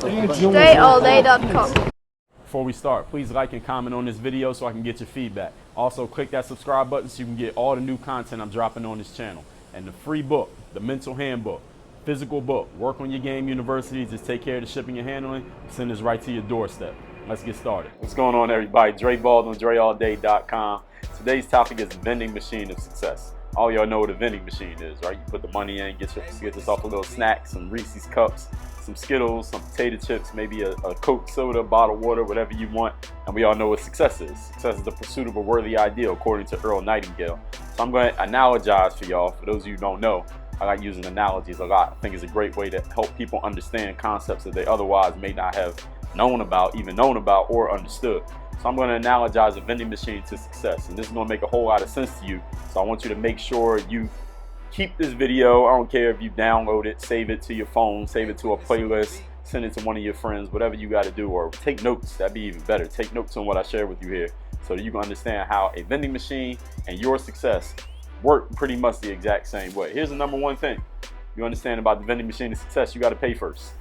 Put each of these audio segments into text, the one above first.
DreAllDay.com. Before we start, please like and comment on this video so I can get your feedback. Also, click that subscribe button so you can get all the new content I'm dropping on this channel. And the free book, the mental handbook, physical book, Work on Your Game University, just take care of the shipping and handling, send this right to your doorstep. Let's get started. What's going on, everybody? Dre Baldwin, DreAllDay.com. Today's topic is Vending Machine of Success. All y'all know what a vending machine is, right? You put the money in, get yourself a little snack, some Reese's Cups, some Skittles, some potato chips, maybe a Coke soda, bottled water, whatever you want. And we all know what success is. Success is the pursuit of a worthy ideal, according to Earl Nightingale. So I'm going to analogize for y'all. For those of you who don't know, I like using analogies a lot. I think it's a great way to help people understand concepts that they otherwise may not have known about, or understood. So I'm going to analogize a vending machine to success. And this is going to make a whole lot of sense to you. So I want you to make sure you keep this video. I don't care if you download it, save it to your phone, save it to a playlist, send it to one of your friends, whatever you got to do, or take notes. That'd be even better. Take notes on what I share with you here so that you can understand how a vending machine and your success work pretty much the exact same way. Here's the number one thing you understand about the vending machine of success: you got to pay first.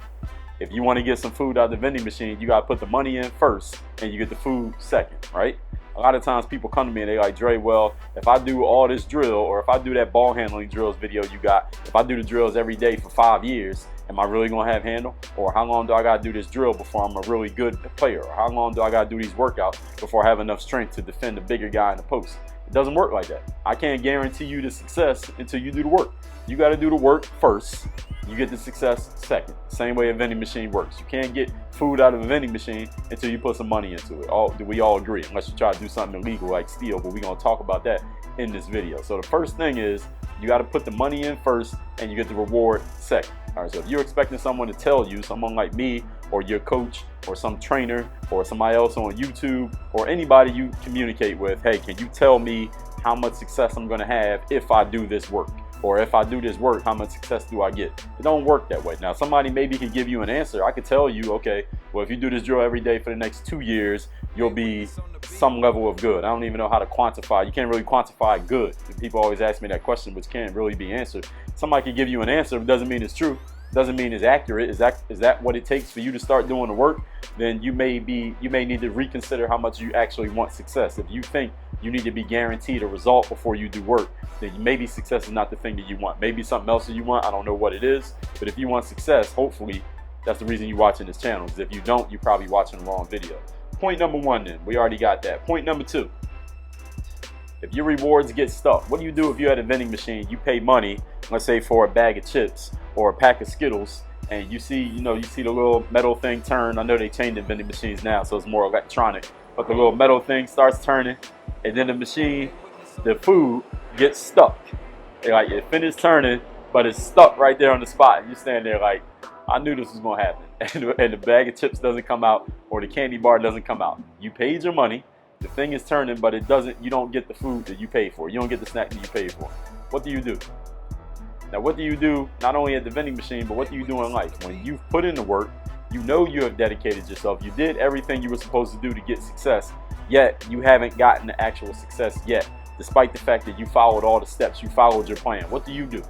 If you want to get some food out of the vending machine, you got to put the money in first and you get the food second, right? A lot of times people come to me and they're like, Dre, well, if I do all this drill, or if I do that ball handling drills video you got, if I do the drills every day for 5 years, am I really going to have handle? Or how long do I got to do this drill before I'm a really good player? Or how long do I got to do these workouts before I have enough strength to defend the bigger guy in the post? It doesn't work like that. I can't guarantee you the success until you do the work. You got to do the work first. You get the success second. Same way a vending machine works. You can't get food out of a vending machine until you put some money into it. We all agree, unless you try to do something illegal like steal, but we're going to talk about that in this video. So the first thing is you got to put the money in first and you get the reward second. All right, so if you're expecting someone to tell you, someone like me or your coach or some trainer or somebody else on YouTube or anybody you communicate with, hey, can you tell me how much success I'm going to have if I do this work? Or if I do this work, how much success do I get? It don't work that way. Now, somebody maybe can give you an answer. I could tell you, okay, well, if you do this drill every day for the next 2 years, you'll be some level of good. I don't even know how to quantify. You can't really quantify good. People always ask me that question, which can't really be answered. Somebody can give you an answer, but doesn't mean it's true. Doesn't mean it's accurate. Is that what it takes for you to start doing the work? Then you may need to reconsider how much you actually want success. If you think you need to be guaranteed a result before you do work, then maybe success is not the thing that you want. Maybe something else that you want. I don't know what it is. But if you want success, hopefully that's the reason you're watching this channel. Because if you don't, you're probably watching the wrong video. Point number one then. We already got that. Point number two. If your rewards get stuck, what do you do if you're at a vending machine? You pay money, let's say for a bag of chips or a pack of Skittles, and you see the little metal thing turn. I know they changed the vending machines now, so it's more electronic. But the little metal thing starts turning, and then the machine, the food gets stuck. Like it finished turning, but it's stuck right there on the spot. And you stand there like, I knew this was gonna happen. And the bag of chips doesn't come out, or the candy bar doesn't come out. You paid your money. The thing is turning, but you don't get the food that you paid for. You don't get the snack that you paid for. What do you do? Now, what do you do not only at the vending machine, but what do you do in life? When you've put in the work, you know you have dedicated yourself. You did everything you were supposed to do to get success, yet you haven't gotten the actual success yet, despite the fact that you followed all the steps. You followed your plan. What do you do?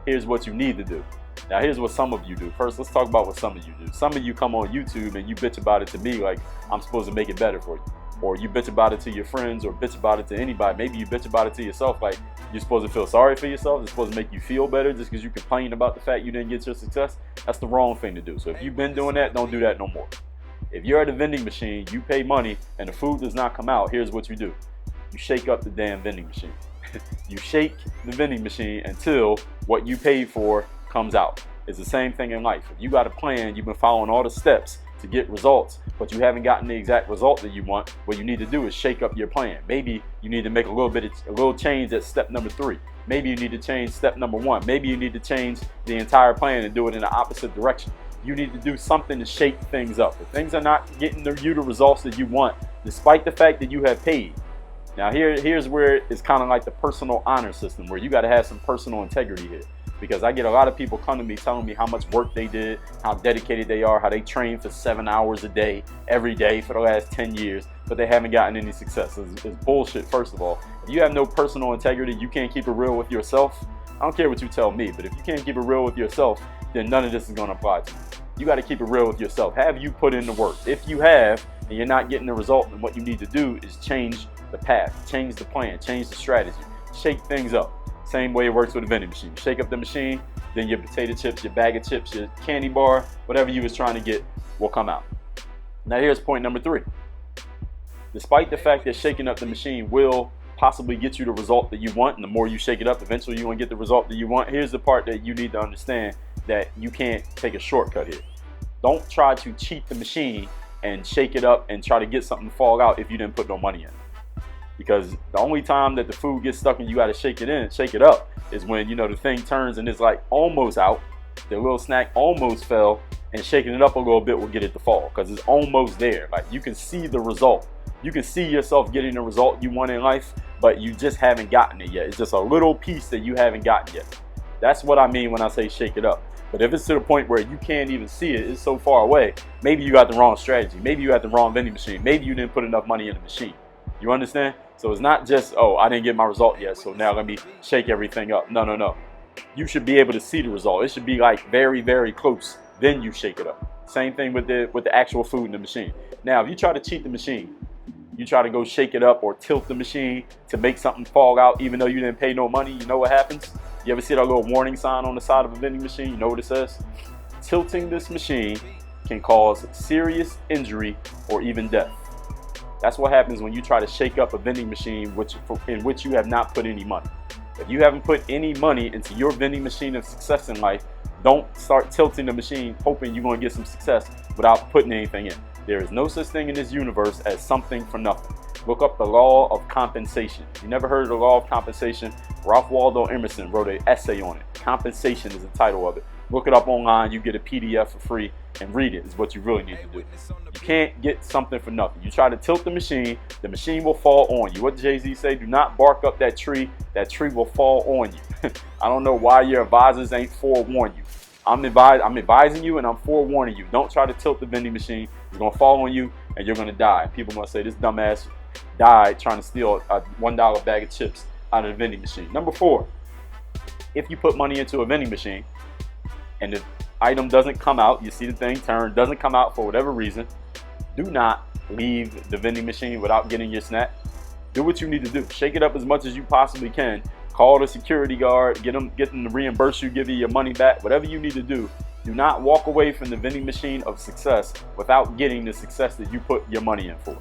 Here's what you need to do. Now, here's what some of you do. First, let's talk about what some of you do. Some of you come on YouTube and you bitch about it to me like I'm supposed to make it better for you. Or you bitch about it to your friends, or bitch about it to anybody. Maybe you bitch about it to yourself, like you're supposed to feel sorry for yourself. It's supposed to make you feel better just because you complain about the fact you didn't get your success. That's the wrong thing to do. So if you've been doing that, don't do that no more. If you're at a vending machine, you pay money, and the food does not come out, here's what you do. You shake up the damn vending machine. You shake the vending machine until what you paid for comes out. It's the same thing in life. If you got a plan, you've been following all the steps to get results, but you haven't gotten the exact result that you want, what you need to do is shake up your plan. Maybe you need to make a little change at step number 3. Maybe you need to change step number 1. Maybe you need to change the entire plan and do it in the opposite direction. You need to do something to shake things up. If things are not getting you the results that you want, despite the fact that you have paid. Now here's where it's kind of like the personal honor system, where you got to have some personal integrity here. Because I get a lot of people come to me telling me how much work they did, how dedicated they are, how they train for 7 hours a day, every day for the last 10 years, but they haven't gotten any success. It's bullshit, first of all. If you have no personal integrity, you can't keep it real with yourself. I don't care what you tell me, but if you can't keep it real with yourself, then none of this is going to apply to you. You got to keep it real with yourself. Have you put in the work? If you have and you're not getting the result, then what you need to do is change the path, change the plan, change the strategy, shake things up. Same way it works with a vending machine. You shake up the machine, then your potato chips, your bag of chips, your candy bar, whatever you was trying to get will come out. Now here's point number 3. Despite the fact that shaking up the machine will possibly get you the result that you want, and the more you shake it up, eventually you're going to get the result that you want. Here's the part that you need to understand, that you can't take a shortcut here. Don't try to cheat the machine and shake it up and try to get something to fall out if you didn't put no money in it. Because the only time that the food gets stuck and you got to shake it up is when, you know, the thing turns and it's like almost out, the little snack almost fell, and shaking it up a little bit will get it to fall because it's almost there. Like, you can see the result. You can see yourself getting the result you want in life, but you just haven't gotten it yet. It's just a little piece that you haven't gotten yet. That's what I mean when I say shake it up. But if it's to the point where you can't even see it, it's so far away, maybe you got the wrong strategy. Maybe you got the wrong vending machine. Maybe you didn't put enough money in the machine. You understand? So it's not just, oh, I didn't get my result yet, so now let me shake everything up. No. You should be able to see the result. It should be like very, very close. Then you shake it up. Same thing with the actual food in the machine. Now, if you try to cheat the machine, you try to go shake it up or tilt the machine to make something fall out even though you didn't pay no money, you know what happens? You ever see that little warning sign on the side of a vending machine? You know what it says? Tilting this machine can cause serious injury or even death. That's what happens when you try to shake up a vending machine in which you have not put any money. If you haven't put any money into your vending machine of success in life, don't start tilting the machine hoping you're going to get some success without putting anything in. There is no such thing in this universe as something for nothing. Look up the law of compensation. If you never heard of the law of compensation, Ralph Waldo Emerson wrote an essay on it. Compensation is the title of it. Look it up online. You get a PDF for free and read it is what you really need to do. You can't get something for nothing. You try to tilt the machine will fall on you. What Jay-Z say? Do not bark up that tree will fall on you. I don't know why your advisors ain't forewarned you. I'm advising you and I'm forewarning you. Don't try to tilt the vending machine. It's going to fall on you and you're going to die. People are going to say this dumbass died trying to steal a $1 bag of chips out of the vending machine. Number 4, if you put money into a vending machine and the item doesn't come out, you see the thing turn, doesn't come out for whatever reason, do not leave the vending machine without getting your snack. Do what you need to do. Shake it up as much as you possibly can. Call the security guard, get them to reimburse you, give you your money back, whatever you need to do. Do not walk away from the vending machine of success without getting the success that you put your money in for.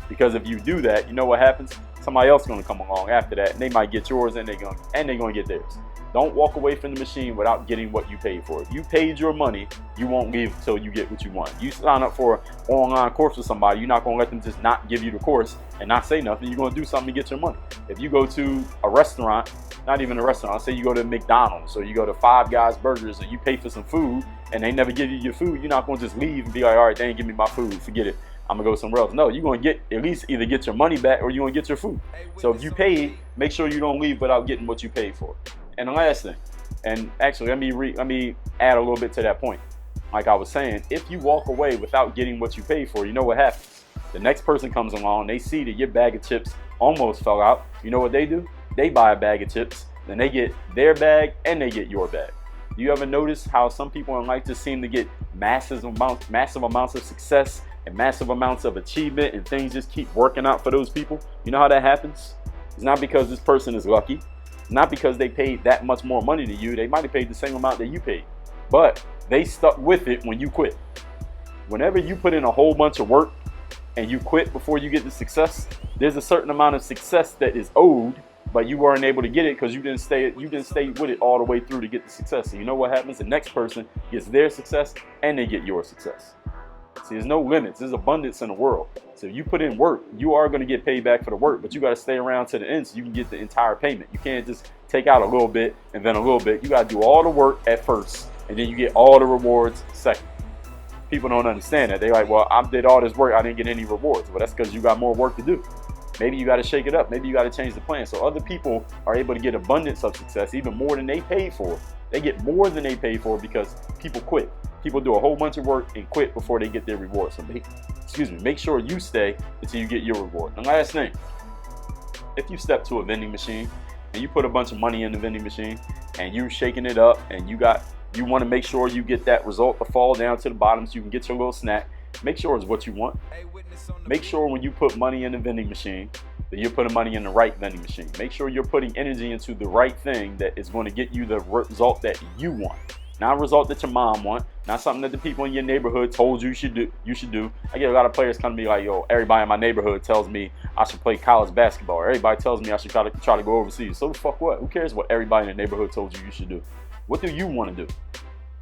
Because if you do that, you know what happens? Somebody else is going to come along after that, and they might get yours, and they're going to get theirs. Don't walk away from the machine without getting what you paid for. If you paid your money, you won't leave until you get what you want. You sign up for an online course with somebody, you're not going to let them just not give you the course and not say nothing. You're going to do something to get your money. If you go to a restaurant, not even a restaurant, say you go to McDonald's or you go to Five Guys Burgers and you pay for some food and they never give you your food, you're not going to just leave and be like, all right, they ain't give me my food, forget it, I'm gonna go somewhere else. No, you're gonna get at least either get your money back or you're gonna get your food. So if you paid, make sure you don't leave without getting what you paid for. And the last thing, and actually let me add a little bit to that point. Like I was saying, if you walk away without getting what you paid for, you know what happens? The next person comes along, they see that your bag of chips almost fell out. You know what they do? They buy a bag of chips, then they get their bag and they get your bag. Do you ever notice how some people in life just seem to get massive amounts of success and massive amounts of achievement, and things just keep working out for those people? You know how that happens? It's not because this person is lucky. It's not because they paid that much more money to you. They might have paid the same amount that you paid, but they stuck with it when you quit. Whenever you put in a whole bunch of work and you quit before you get the success, there's a certain amount of success that is owed, but you weren't able to get it because you didn't stay with it all the way through to get the success. And you know what happens? The next person gets their success and they get your success. See, there's no limits. There's abundance in the world. So if you put in work, you are going to get paid back for the work, but you got to stay around to the end so you can get the entire payment. You can't just take out a little bit and then a little bit. You got to do all the work at first, and then you get all the rewards second. People don't understand that. They're like, well, I did all this work, I didn't get any rewards. Well, that's because you got more work to do. Maybe you got to shake it up. Maybe you got to change the plan. So other people are able to get abundance of success, even more than they paid for. They get more than they paid for because people quit. People do a whole bunch of work and quit before they get their reward. So make sure you stay until you get your reward. And last thing, if you step to a vending machine and you put a bunch of money in the vending machine and you're shaking it up and you got You want to make sure you get that result to fall down to the bottom so you can get your little snack. Make sure it's what you want. Make sure when you put money in the vending machine that you're putting money in the right vending machine. Make sure you're putting energy into the right thing that is going to get you the result that you want. Not a result that your mom wants, not something that the people in your neighborhood told you should do. I get a lot of players come to me like, yo, everybody in my neighborhood tells me I should play college basketball. Everybody tells me I should try to go overseas. So the fuck what? Who cares what everybody in the neighborhood told you should do? What do you want to do?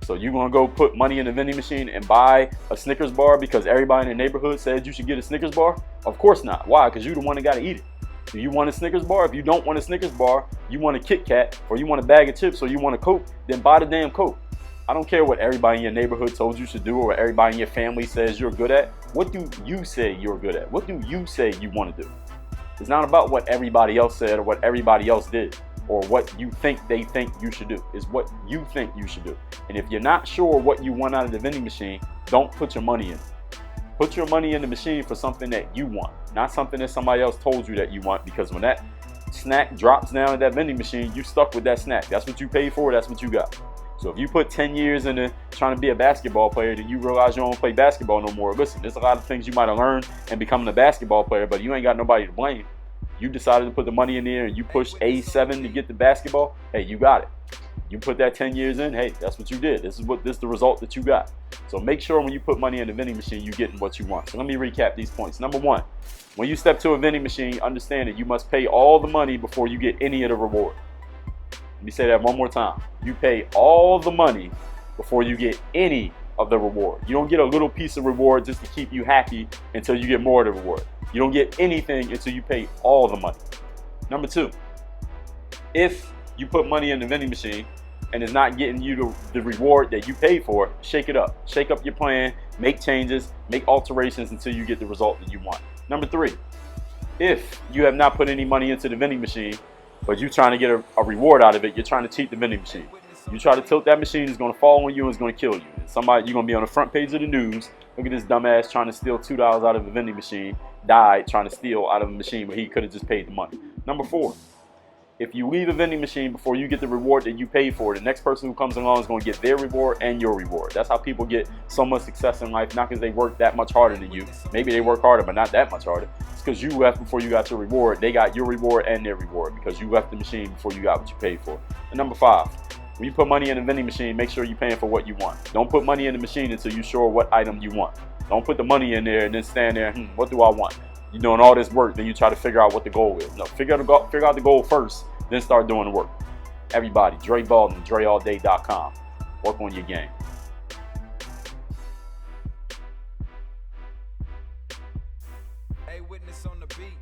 So you gonna go put money in the vending machine and buy a Snickers bar because everybody in the neighborhood said you should get a Snickers bar? Of course not. Why? Because you're the one that gotta eat it. Do you want a Snickers bar? If you don't want a Snickers bar, you want a Kit Kat, or you want a bag of chips, or you want a Coke, then buy the damn Coke. I don't care what everybody in your neighborhood told you should do or what everybody in your family says you're good at. What do you say you're good at? What do you say you want to do? It's not about what everybody else said or what everybody else did or what you think they think you should do. It's what you think you should do. And if you're not sure what you want out of the vending machine, don't put your money in. Put your money in the machine for something that you want, not something that somebody else told you that you want, because when that snack drops down at that vending machine, you stuck with that snack. That's what you paid for, that's what you got. So if you put 10 years into trying to be a basketball player, then you realize you don't play basketball no more. Listen, there's a lot of things you might have learned in becoming a basketball player, but you ain't got nobody to blame. You decided to put the money in there and you pushed A7 to get the basketball. Hey, you got it. You put that 10 years in, hey, that's what you did. This is the result that you got. So make sure when you put money in the vending machine, you're getting what you want. So let me recap these points. Number one, when you step to a vending machine, understand that you must pay all the money before you get any of the reward. Let me say that one more time. You pay all the money before you get any of the reward. You don't get a little piece of reward just to keep you happy until you get more of the reward. You don't get anything until you pay all the money. Number two, if you put money in the vending machine and it's not getting you the reward that you paid for, shake it up. Shake up your plan, make changes, make alterations until you get the result that you want. Number three, if you have not put any money into the vending machine, but you're trying to get a reward out of it, you're trying to cheat the vending machine. You try to tilt that machine, it's going to fall on you and it's going to kill you. You're going to be on the front page of the news. Look at this dumbass trying to steal $2 out of a vending machine, died trying to steal out of a machine where he could have just paid the money. Number four, if you leave a vending machine before you get the reward that you paid for, the next person who comes along is going to get their reward and your reward. That's how people get so much success in life, not because they work that much harder than you. Maybe they work harder, but not that much harder. It's because you left before you got your reward. They got your reward and their reward because you left the machine before you got what you paid for. And number five, when you put money in a vending machine, make sure you're paying for what you want. Don't put money in the machine until you're sure what item you want. Don't put the money in there and then stand there, what do I want? You're doing all this work, then you try to figure out what the goal is. No, figure out the goal first, then start doing the work. Everybody, Dre Baldwin, DreAllDay.com. Work on your game. Hey, witness on the beat.